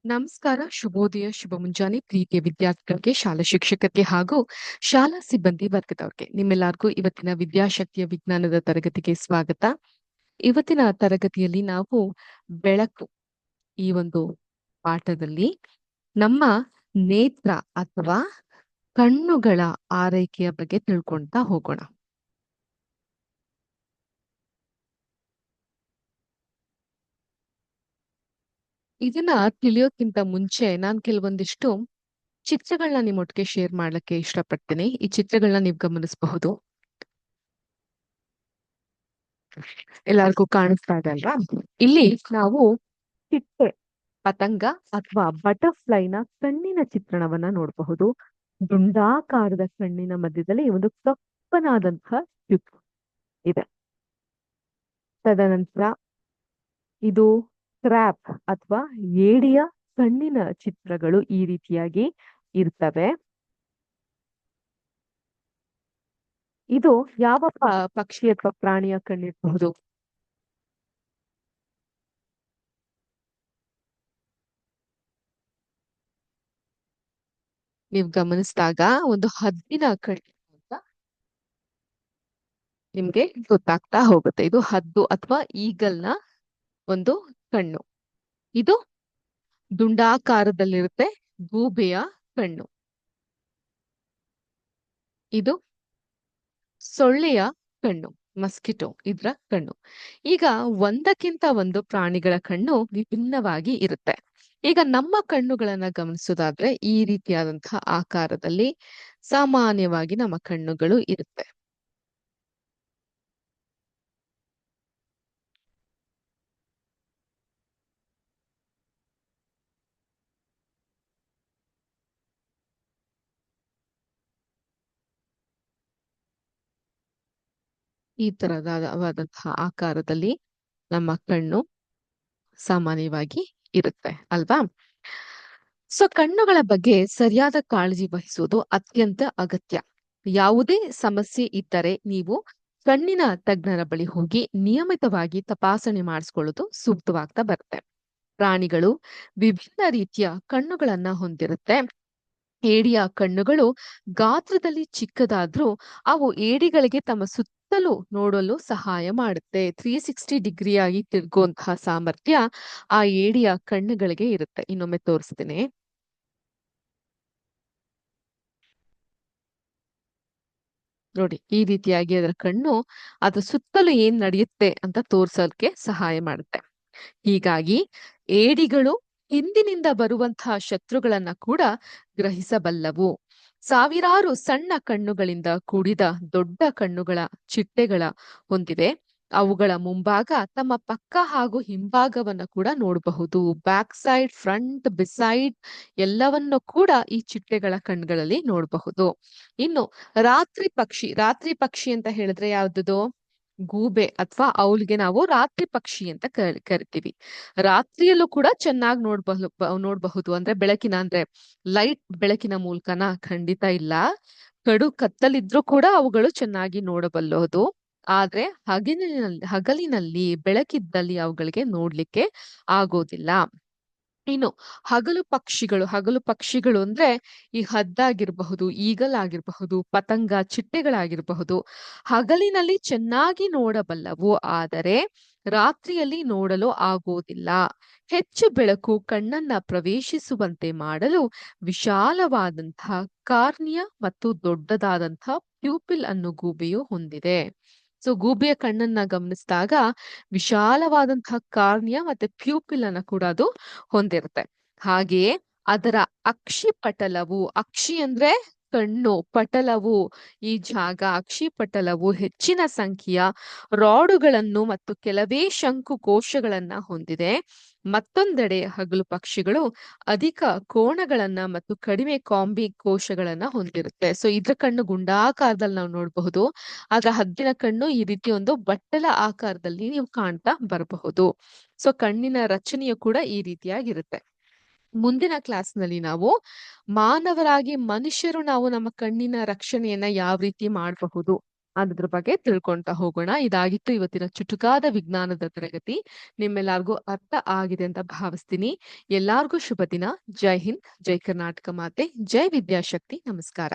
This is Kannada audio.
ನಮಸ್ಕಾರ, ಶುಭೋದಯ, ಶುಭ ಮುಂಜಾನೆ ಪ್ರೀತಿಯ ವಿದ್ಯಾರ್ಥಿಗಳಿಗೆ, ಶಾಲಾ ಶಿಕ್ಷಕರಿಗೆ ಹಾಗೂ ಶಾಲಾ ಸಿಬ್ಬಂದಿ ವರ್ಗದವ್ರಿಗೆ ನಿಮ್ಮೆಲ್ಲರಿಗೂ ಇವತ್ತಿನ ವಿದ್ಯಾಶಕ್ತಿಯ ವಿಜ್ಞಾನದ ತರಗತಿಗೆ ಸ್ವಾಗತ. ಇವತ್ತಿನ ತರಗತಿಯಲ್ಲಿ ನಾವು ಬೆಳಕು ಈ ಒಂದು ಪಾಠದಲ್ಲಿ ನಮ್ಮ ನೇತ್ರ ಅಥವಾ ಕಣ್ಣುಗಳ ಆರೈಕೆಯ ಬಗ್ಗೆ ತಿಳ್ಕೊಂತಾ ಹೋಗೋಣ. ಇದನ್ನ ತಿಳಿಯೋಕ್ಕಿಂತ ಮುಂಚೆ ನಾನು ಕೆಲವೊಂದಿಷ್ಟು ಚಿತ್ರಗಳನ್ನ ನಿಮ್ಮೊಟ್ಟಿಗೆ ಶೇರ್ ಮಾಡ್ಲಿಕ್ಕೆ ಇಷ್ಟಪಡ್ತೀನಿ. ಈ ಚಿತ್ರಗಳನ್ನ ನೀವು ಗಮನಿಸಬಹುದು. ಎಲ್ಲರಿಗೂ ಕಾಣಿಸ್ತಾ ಇದೆ ಅಲ್ವಾ? ಇಲ್ಲಿ ನಾವು ಚಿಟ್ಟೆ, ಪತಂಗ ಅಥವಾ ಬಟರ್ಫ್ಲೈನ ಕಣ್ಣಿನ ಚಿತ್ರಣವನ್ನ ನೋಡಬಹುದು. ದುಂಡಾಕಾರದ ಕಣ್ಣಿನ ಮಧ್ಯದಲ್ಲಿ ಒಂದು ಕಪ್ಪನಾದಂತಹ ಚುಕ್ಕೆ ಇದೆ. ತದನಂತರ ಇದು ಕ್ರ್ಯಾಪ್ ಅಥವಾ ಏಡಿಯ ಕಣ್ಣಿನ ಚಿತ್ರಗಳು ಈ ರೀತಿಯಾಗಿ ಇರ್ತವೆ. ಇದು ಯಾವ ಪಕ್ಷಿ ಅಥವಾ ಪ್ರಾಣಿಯ ಕಣ್ಣಿರಬಹುದು? ನೀವು ಗಮನಿಸಿದಾಗ ಒಂದು ಹದ್ದಿನ ಕಣ್ಣು ಅಂತ ನಿಮ್ಗೆ ಗೊತ್ತಾಗ್ತಾ ಹೋಗುತ್ತೆ. ಇದು ಹದ್ದು ಅಥವಾ ಈಗಲ್ನ ಒಂದು ಕಣ್ಣು. ಇದು ದುಂಡಾಕಾರದಲ್ಲಿರುತ್ತೆ, ಗೂಬೆಯ ಕಣ್ಣು. ಇದು ಸೊಳ್ಳೆಯ ಕಣ್ಣು, ಮಸ್ಕಿಟೋ ಇದ್ರ ಕಣ್ಣು. ಈಗ ಒಂದಕ್ಕಿಂತ ಒಂದು ಪ್ರಾಣಿಗಳ ಕಣ್ಣು ವಿಭಿನ್ನವಾಗಿ ಇರುತ್ತೆ. ಈಗ ನಮ್ಮ ಕಣ್ಣುಗಳನ್ನ ಗಮನಿಸೋದಾದ್ರೆ ಈ ರೀತಿಯಾದಂತಹ ಆಕಾರದಲ್ಲಿ ಸಾಮಾನ್ಯವಾಗಿ ನಮ್ಮ ಕಣ್ಣುಗಳು ಇರುತ್ತೆ. ಈ ತರಹವಾದಂತಹ ಆಕಾರದಲ್ಲಿ ನಮ್ಮ ಕಣ್ಣು ಸಾಮಾನ್ಯವಾಗಿ ಇರುತ್ತೆ ಅಲ್ವಾ? ಸೊ ಕಣ್ಣುಗಳ ಬಗ್ಗೆ ಸರಿಯಾದ ಕಾಳಜಿ ವಹಿಸುವುದು ಅತ್ಯಂತ ಅಗತ್ಯ. ಯಾವುದೇ ಸಮಸ್ಯೆ ಇದ್ದರೆ ನೀವು ಕಣ್ಣಿನ ತಜ್ಞರ ಬಳಿ ಹೋಗಿ ನಿಯಮಿತವಾಗಿ ತಪಾಸಣೆ ಮಾಡಿಸ್ಕೊಳ್ಳೋದು ಸೂಕ್ತವಾಗ್ತಾ ಬರುತ್ತೆ. ಪ್ರಾಣಿಗಳು ವಿಭಿನ್ನ ರೀತಿಯ ಕಣ್ಣುಗಳನ್ನ ಹೊಂದಿರುತ್ತೆ. ಏಡಿಯ ಕಣ್ಣುಗಳು ಗಾತ್ರದಲ್ಲಿ ಚಿಕ್ಕದಾದ್ರೂ ಅವು ಏಡಿಗಳಿಗೆ ತಮ್ಮ ಸುತ್ತಲೂ ನೋಡಲು ಸಹಾಯ ಮಾಡುತ್ತೆ. 360 ಡಿಗ್ರಿಯಾಗಿ ತಿರುಗುವಂತಹ ಸಾಮರ್ಥ್ಯ ಆ ಏಡಿಯ ಕಣ್ಣುಗಳಿಗೆ ಇರುತ್ತೆ. ಇನ್ನೊಮ್ಮೆ ತೋರಿಸ್ತೀನಿ. ನೋಡಿ, ಈ ರೀತಿಯಾಗಿ ಅದರ ಕಣ್ಣು ಅದ್ರ ಸುತ್ತಲೂ ಏನ್ ನಡೆಯುತ್ತೆ ಅಂತ ತೋರ್ಸೋಕೆ ಸಹಾಯ ಮಾಡುತ್ತೆ. ಹೀಗಾಗಿ ಏಡಿಗಳು ಹಿಂದಿನಿಂದ ಬರುವಂತಹ ಶತ್ರುಗಳನ್ನ ಕೂಡ ಗ್ರಹಿಸಬಲ್ಲವು. ಸಾವಿರಾರು ಸಣ್ಣ ಕಣ್ಣುಗಳಿಂದ ಕೂಡಿದ ದೊಡ್ಡ ಕಣ್ಣುಗಳ ಚಿಟ್ಟೆಗಳ ಹೊಂದಿವೆ. ಅವುಗಳ ಮುಂಭಾಗ ತಮ್ಮ ಪಕ್ಕ ಹಾಗೂ ಹಿಂಭಾಗವನ್ನ ಕೂಡ ನೋಡಬಹುದು. ಬ್ಯಾಕ್ ಸೈಡ್, ಫ್ರಂಟ್, ಬಿಸೈಡ್ ಎಲ್ಲವನ್ನು ಕೂಡ ಈ ಚಿಟ್ಟೆಗಳ ಕಣ್ಗಳಲ್ಲಿ ನೋಡಬಹುದು. ಇನ್ನು ರಾತ್ರಿ ಪಕ್ಷಿ ಅಂತ ಹೇಳಿದ್ರೆ ಯಾವ್ದು? ಗೂಬೆ ಅಥವಾ ಅವಲ್ಗೆ ನಾವು ರಾತ್ರಿ ಪಕ್ಷಿ ಅಂತ ಕರಿತೀವಿ. ರಾತ್ರಿಯಲ್ಲೂ ಕೂಡ ಚೆನ್ನಾಗಿ ನೋಡಬಹುದು. ಅಂದ್ರೆ ಬೆಳಕಿನ ಅಂದ್ರೆ ಲೈಟ್ ಬೆಳಕಿನ ಮೂಲಕನ? ಖಂಡಿತ ಇಲ್ಲ. ಕಡು ಕತ್ತಲಿದ್ರೂ ಕೂಡ ಅವುಗಳು ಚೆನ್ನಾಗಿ ನೋಡಬಲ್ಲದು. ಆದ್ರೆ ಹಗಲಿನಲ್ಲಿ ಬೆಳಕಿದ್ದಲ್ಲಿ ಅವುಗಳಿಗೆ ನೋಡ್ಲಿಕ್ಕೆ ಆಗೋದಿಲ್ಲ. ಇನ್ನು ಹಗಲು ಪಕ್ಷಿಗಳು ಅಂದ್ರೆ ಈ ಹದ್ದಾಗಿರಬಹುದು, ಈಗಲ್ ಆಗಿರಬಹುದು, ಪತಂಗ, ಚಿಟ್ಟೆಗಳಾಗಿರಬಹುದು. ಹಗಲಿನಲ್ಲಿ ಚೆನ್ನಾಗಿ ನೋಡಬಲ್ಲವು, ಆದರೆ ರಾತ್ರಿಯಲ್ಲಿ ನೋಡಲು ಆಗೋದಿಲ್ಲ. ಹೆಚ್ಚು ಬೆಳಕು ಕಣ್ಣನ್ನ ಪ್ರವೇಶಿಸುವಂತೆ ಮಾಡಲು ವಿಶಾಲವಾದಂತಹ ಕಾರ್ನಿಯ ಮತ್ತು ದೊಡ್ಡದಾದಂತಹ ಪ್ಯೂಪಿಲ್ ಅನ್ನು ಗೂಬೆಯು ಹೊಂದಿದೆ. ಸೊ ಗೂಬೆಯ ಕಣ್ಣನ್ನ ಗಮನಿಸಿದಾಗ ವಿಶಾಲವಾದಂತಹ ಕಾರ್ನಿಯ ಮತ್ತೆ ಪ್ಯೂಪಿಲ್ ಅನ್ನ ಕೂಡ ಅದು ಹೊಂದಿರುತ್ತೆ. ಹಾಗೆಯೇ ಅದರ ಅಕ್ಷಿ ಅಂದ್ರೆ ಕಣ್ಣು, ಪಟಲವು ಈ ಜಾಗ, ಅಕ್ಷಿ ಪಟಲವು ಹೆಚ್ಚಿನ ಸಂಖ್ಯೆಯ ರಾಡುಗಳನ್ನು ಮತ್ತು ಕೆಲವೇ ಶಂಕು ಕೋಶಗಳನ್ನ ಹೊಂದಿದೆ. ಮತ್ತೊಂದೆಡೆ ಹಗಲು ಪಕ್ಷಿಗಳು ಅಧಿಕ ಕೋಣಗಳನ್ನ ಮತ್ತು ಕಡಿಮೆ ಕಾಂಬಿ ಕೋಶಗಳನ್ನ ಹೊಂದಿರುತ್ತೆ. ಸೊ ಇದ್ರ ಕಣ್ಣು ಗುಂಡಾಕಾರದಲ್ಲಿ ನಾವು ನೋಡಬಹುದು. ಆದ್ರೆ ಹದ್ದಿನ ಕಣ್ಣು ಈ ರೀತಿ ಒಂದು ಬಟ್ಟಲ ಆಕಾರದಲ್ಲಿ ನೀವು ಕಾಣ್ತಾ ಬರಬಹುದು. ಸೊ ಕಣ್ಣಿನ ರಚನೆಯು ಕೂಡ ಈ ರೀತಿಯಾಗಿರುತ್ತೆ. ಮುಂದಿನ ಕ್ಲಾಸ್ನಲ್ಲಿ ನಾವು ಮನುಷ್ಯರು ನಾವು ನಮ್ಮ ಕಣ್ಣಿನ ರಕ್ಷಣೆಯನ್ನ ಯಾವ ರೀತಿ ಮಾಡಬಹುದು ಅದ್ರ ಬಗ್ಗೆ ತಿಳ್ಕೊಂತ ಹೋಗೋಣ. ಇದಾಗಿತ್ತು ಇವತ್ತಿನ ಚುಟುಕಾದ ವಿಜ್ಞಾನದ ತರಗತಿ. ನಿಮ್ಮೆಲ್ಲರಿಗೂ ಅರ್ಥ ಆಗಿದೆ ಅಂತ ಭಾವಿಸ್ತೀನಿ. ಎಲ್ಲಾರ್ಗೂ ಶುಭ ದಿನ. ಜೈ ಹಿಂದ್, ಜೈ ಕರ್ನಾಟಕ ಮಾತೆ, ಜೈ ವಿದ್ಯಾಶಕ್ತಿ. ನಮಸ್ಕಾರ.